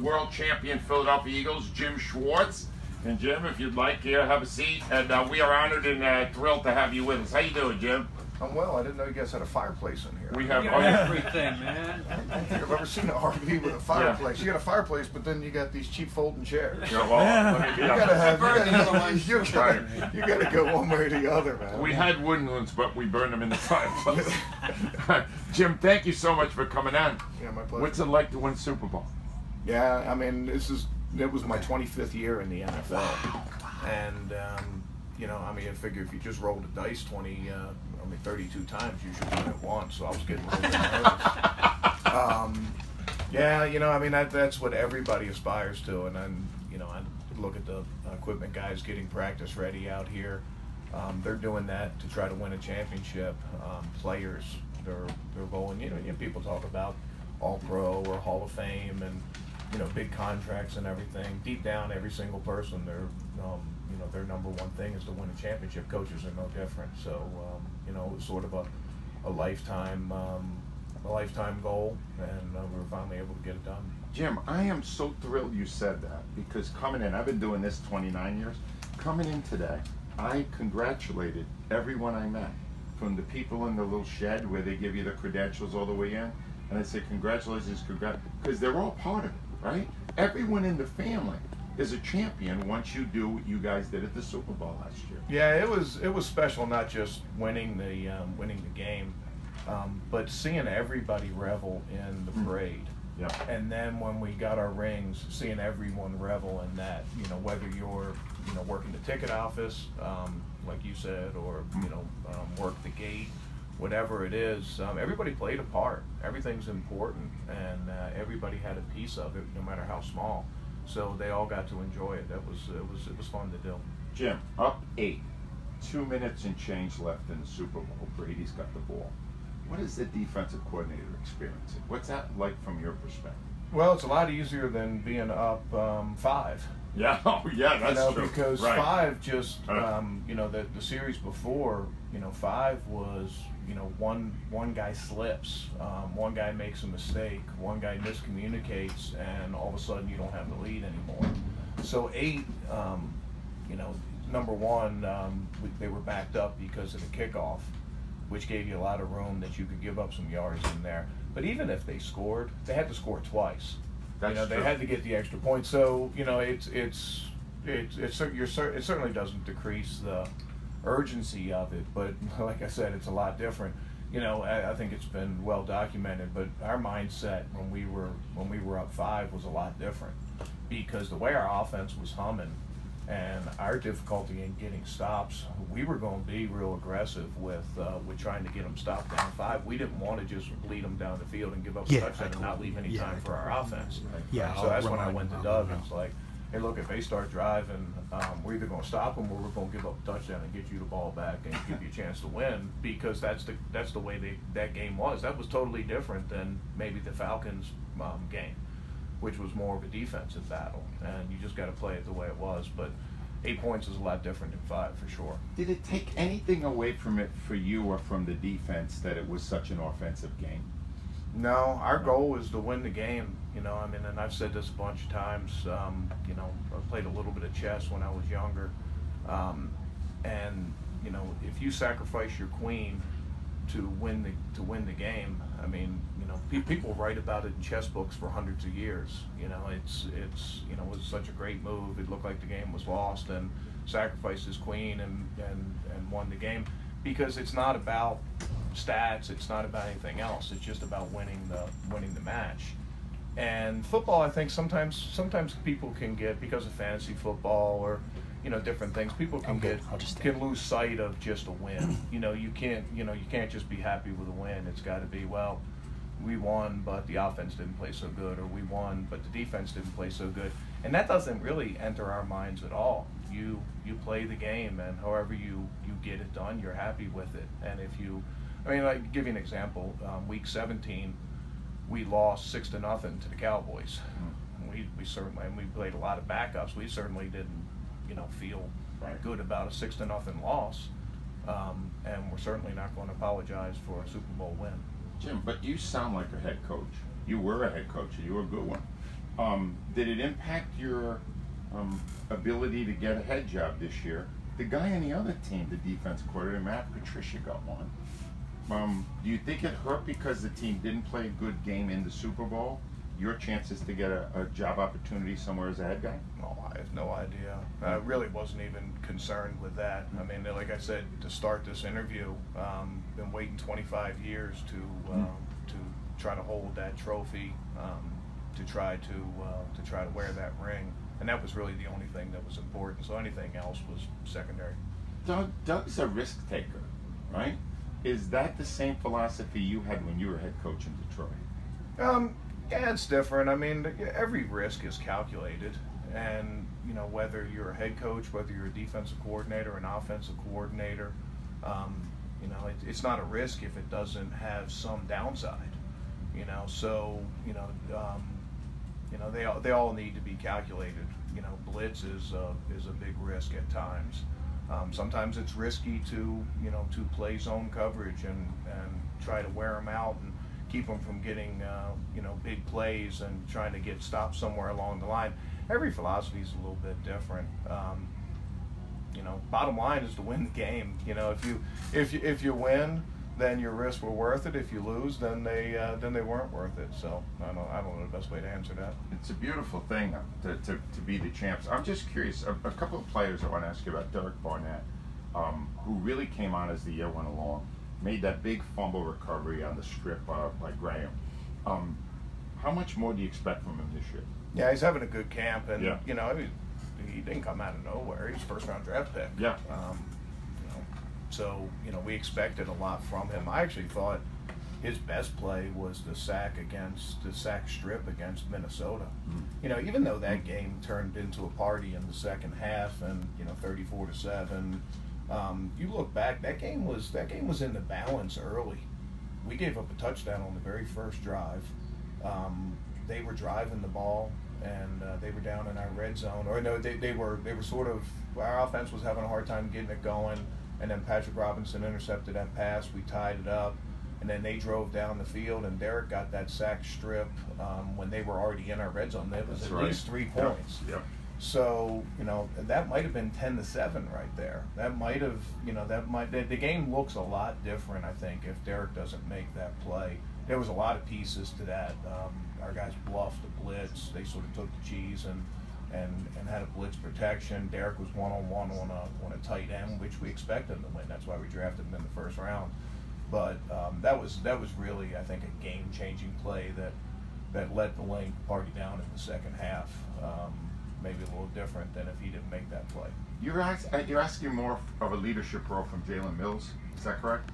world champion Philadelphia Eagles, Jim Schwartz. And Jim, if you'd like, here, have a seat. And we are honored and thrilled to have you with us. How you doing, Jim? I'm well. I didn't know you guys had a fireplace in here. We have everything, man. I don't think I've ever seen an RV with a fireplace. You got a fireplace, but then you got these cheap folding chairs. Yeah, well, You gotta go one way or the other, man. We had wooden ones, but we burned them in the fireplace. Jim, thank you so much for coming on. Yeah, my pleasure. What's it like to win Super Bowl? Yeah, I mean, it was my 25th year in the NFL, and you know, I mean, I figure if you just rolled the dice 32 times, you should win it once. So I was getting a little bit nervous. Yeah, you know, I mean, that's what everybody aspires to, and then, you know, I look at the equipment guys getting practice ready out here. They're doing that to try to win a championship. Players, they're going. You know, people talk about All-Pro or Hall of Fame, and you know, big contracts and everything. Deep down, every single person, you know, their number one thing is to win a championship. Coaches are no different. So, you know, it was sort of a lifetime goal, and we were finally able to get it done. Jim, I am so thrilled you said that, because coming in, I've been doing this 29 years. Coming in today, I congratulated everyone I met, from the people in the little shed where they give you the credentials all the way in, and I say congratulations, because they're all part of it, right? Everyone in the family is a champion once you do what you guys did at the Super Bowl last year. Yeah, it was special, not just winning the game, but seeing everybody revel in the parade. Yeah. And then when we got our rings, seeing everyone revel in that, you know, whether you're, you know, working the ticket office, like you said, or, you know, work the gate, whatever it is, everybody played a part. Everything's important, and everybody had a piece of it, no matter how small. So they all got to enjoy it. It was fun to do. Jim, up 8, 2 minutes and change left in the Super Bowl. Brady's got the ball. What is the defensive coordinator experiencing? What's that like from your perspective? Well, it's a lot easier than being up 5. Yeah, oh yeah, that's true. Because right. 5 just, you know, the series before, you know, 5 was, you know, one guy slips, one guy makes a mistake, one guy miscommunicates, and all of a sudden you don't have the lead anymore. So 8, you know, number one, they were backed up because of the kickoff, which gave you a lot of room that you could give up some yards in there. But even if they scored, they had to score twice. That's you know, true. they had to get the extra point. So, you know, it certainly doesn't decrease the urgency of it, but like I said, it's a lot different. You know, I think it's been well documented, but our mindset when we were up 5 was a lot different, because the way our offense was humming and our difficulty in getting stops, we were going to be real aggressive with trying to get them stopped down 5. We didn't want to just lead them down the field and give up a touchdown and not leave any time for our offense. Yeah. So that's when I went to Doug and it's like, hey, look, if they start driving, we're either going to stop them or we're going to give up a touchdown and get you the ball back and give you a chance to win, because that's the way that game was. That was totally different than maybe the Falcons game, which was more of a defensive battle, and you just got to play it the way it was. But 8 points is a lot different than 5 for sure. Did it take anything away from it for you or from the defense that it was such an offensive game? No, our goal was to win the game. You know, I mean, and I've said this a bunch of times. You know, I played a little bit of chess when I was younger, and you know, if you sacrifice your queen to win the game, I mean, you know, people write about it in chess books for hundreds of years. You know, it's you know, it was such a great move. It looked like the game was lost, and sacrificed his queen and won the game, because it's not about stats, it's not about anything else. It's just about winning the match. And football, I think sometimes people can get, because of fantasy football or, you know, different things, people can lose sight of just a win. You know, you can't just be happy with a win. It's got to be, well, we won, but the offense didn't play so good, or we won, but the defense didn't play so good. And that doesn't really enter our minds at all. You play the game, and however you get it done, you're happy with it. And if you, I mean, like, give you an example. Week 17, we lost 6-0 to the Cowboys. We certainly, and we played a lot of backups. We certainly didn't, you know, feel good about a 6-0 loss. And we're certainly not going to apologize for a Super Bowl win. Jim, but you sound like a head coach. You were a head coach, and you were a good one. Did it impact your ability to get a head job this year? The guy on the other team, the defense coordinator, Matt Patricia, got one. Do you think it hurt because the team didn't play a good game in the Super Bowl? Your chances to get a job opportunity somewhere as a head guy? Oh, I have no idea. I really wasn't even concerned with that. I mean, like I said, to start this interview, been waiting 25 years to try to hold that trophy, to try to wear that ring, and that was really the only thing that was important. So anything else was secondary. Doug's a risk taker, right? Is that the same philosophy you had when you were head coach in Detroit? Yeah, it's different. I mean, every risk is calculated, and you know, whether you're a head coach, whether you're a defensive coordinator, an offensive coordinator, you know, it's not a risk if it doesn't have some downside. You know, so you know, they all need to be calculated. You know, blitz is a big risk at times. Sometimes it's risky to play zone coverage and try to wear them out and keep them from getting big plays and trying to get stopped somewhere along the line. Every philosophy is a little bit different. Bottom line is to win the game. You know, if you win, then your risks were worth it. If you lose, then they weren't worth it. So I don't know the best way to answer that. It's a beautiful thing to be the champs. I'm just curious. A couple of players I want to ask you about. Derek Barnett, who really came on as the year went along, made that big fumble recovery on the strip by Graham. How much more do you expect from him this year? Yeah, he's having a good camp, and yeah. You know, I mean, he didn't come out of nowhere. He was first round draft pick. Yeah. So, you know, we expected a lot from him. I actually thought his best play was the sack strip against Minnesota. You know, even though that game turned into a party in the second half and, 34-7, you look back, that game was in the balance early. We gave up a touchdown on the very first drive. They were driving the ball, and they were down in our red zone. Or no, they were sort of, our offense was having a hard time getting it going. And then Patrick Robinson intercepted that pass. We tied it up, and then they drove down the field, and Derek got that sack strip when they were already in our red zone. That was least 3 points. Yep. So that might have been 10-7 right there. That might have the game looks a lot different, I think, if Derek doesn't make that play. There was a lot of pieces to that. Our guys bluffed the blitz. They sort of took the cheese and had a blitz protection. Derek was one-on-one on a tight end, which we expected him to win. That's why we drafted him in the first round. But that was really, I think, a game-changing play that let the Lane party down in the second half. Maybe a little different than if he didn't make that play. You're asking more of a leadership role from Jalen Mills. Is that correct?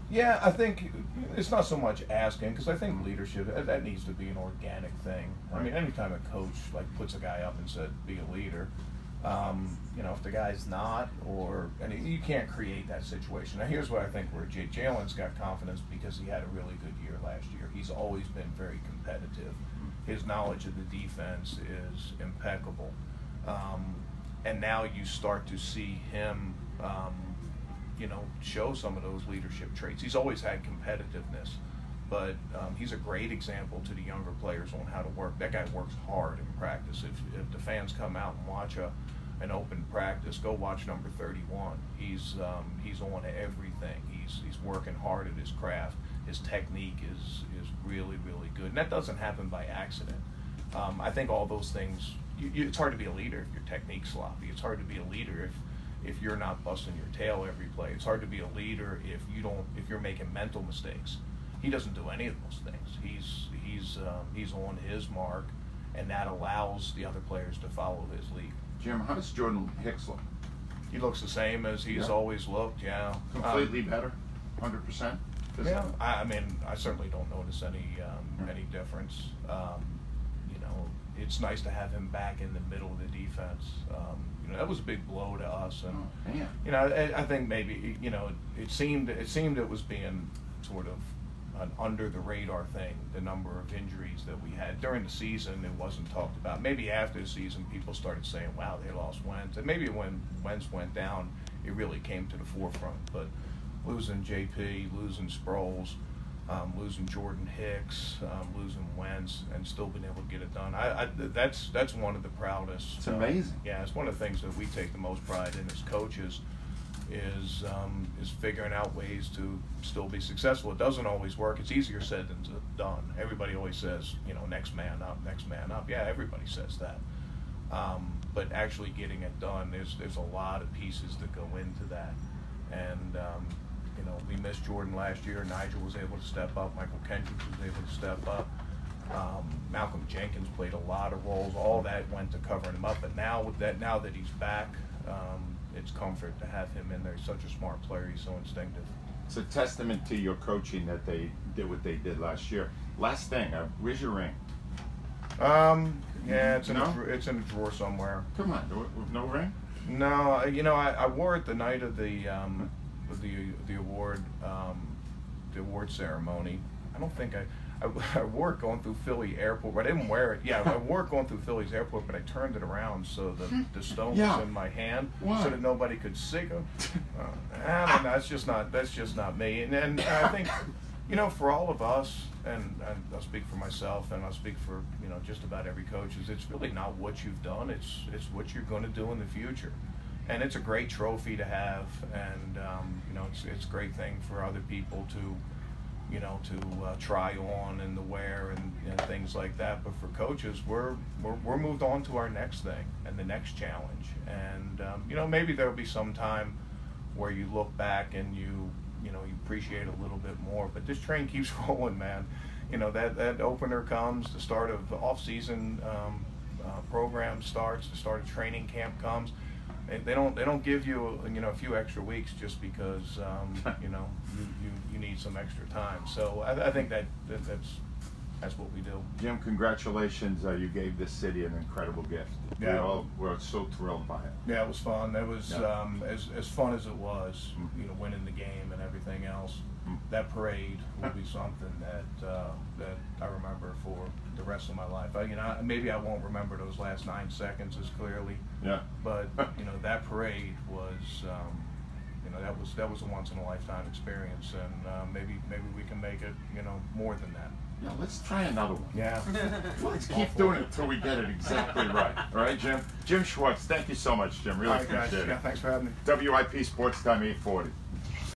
Yeah, I think it's not so much asking, because I think leadership, that needs to be an organic thing. Right. I mean, anytime a coach puts a guy up and said, be a leader, if the guy's not, and you can't create that situation. Now, here's what I think where Jalen's got confidence because he had a really good year last year. He's always been very competitive. His knowledge of the defense is impeccable. And now you start to see him show some of those leadership traits. He's always had competitiveness, but he's a great example to the younger players on how to work. That guy works hard in practice. If the fans come out and watch an open practice, go watch number 31. He's on everything. He's working hard at his craft. His technique is really, really good, and that doesn't happen by accident. I think all those things. It's hard to be a leader if your technique's sloppy. It's hard to be a leader if you're not busting your tail every play. It's hard to be a leader if you're making mental mistakes. He doesn't do any of those things. He's on his mark, and that allows the other players to follow his lead. Jim, how does Jordan Hicks look? He looks the same as he's always looked. Yeah, completely better, 100%. Yeah, I mean, I certainly don't notice any difference. It's nice to have him back in the middle of the defense. That was a big blow to us, and I think maybe it seemed it was being sort of an under the radar thing. The number of injuries that we had during the season, it wasn't talked about. Maybe after the season, people started saying, "Wow, they lost Wentz," and maybe when Wentz went down, it really came to the forefront. But losing JP, losing Sproles, losing Jordan Hicks, losing Wentz, and still being able to get it done. That's one of the proudest. It's amazing. Yeah, it's one of the things that we take the most pride in as coaches is figuring out ways to still be successful. It doesn't always work. It's easier said than done. Everybody always says, next man up, next man up. Yeah, everybody says that. But actually getting it done, there's a lot of pieces that go into that. And we missed Jordan last year. Nigel was able to step up. Michael Kendrick was able to step up. Malcolm Jenkins played a lot of roles. All that went to covering him up. But now that he's back, it's comfort to have him in there. He's such a smart player. He's so instinctive. It's a testament to your coaching that they did what they did last year. Last thing, where's your ring? Yeah, it's in a drawer somewhere. Come on, no ring? No, I wore it the night of the award ceremony. I don't think I wore it going through Philly airport, but I didn't wear it. Yeah, I wore it going through Philly's airport, but I turned it around so the stone was in my hand. Why? So that nobody could see it. I don't know, that's just not me. And I think, for all of us, and I'll speak for myself, and I'll speak for just about every coach, is it's really not what you've done. It's what you're going to do in the future. And it's a great trophy to have, and it's a great thing for other people to try on and to wear and things like that. But for coaches, we're moved on to our next thing and the next challenge. And maybe there'll be some time where you look back and you appreciate a little bit more. But this train keeps rolling, man. That opener comes, the start of the off-season program starts, the start of training camp comes. They don't give you a few extra weeks just because you need some extra time. So I think that's what we do. Jim, congratulations! You gave this city an incredible gift. Yeah, we're so thrilled by it. Yeah, it was fun. It was as fun as it was, winning the game and everything else. That parade will be something that I remember for the rest of my life. Maybe I won't remember those last 9 seconds as clearly. Yeah. But that parade was that was a once in a lifetime experience, and maybe we can make it more than that. Yeah, let's try another one. Yeah. Let's keep doing it until we get it exactly right. All right, Jim? Jim Schwartz, thank you so much, Jim. Really appreciate it. Yeah, thanks for having me. WIP Sports Time 840.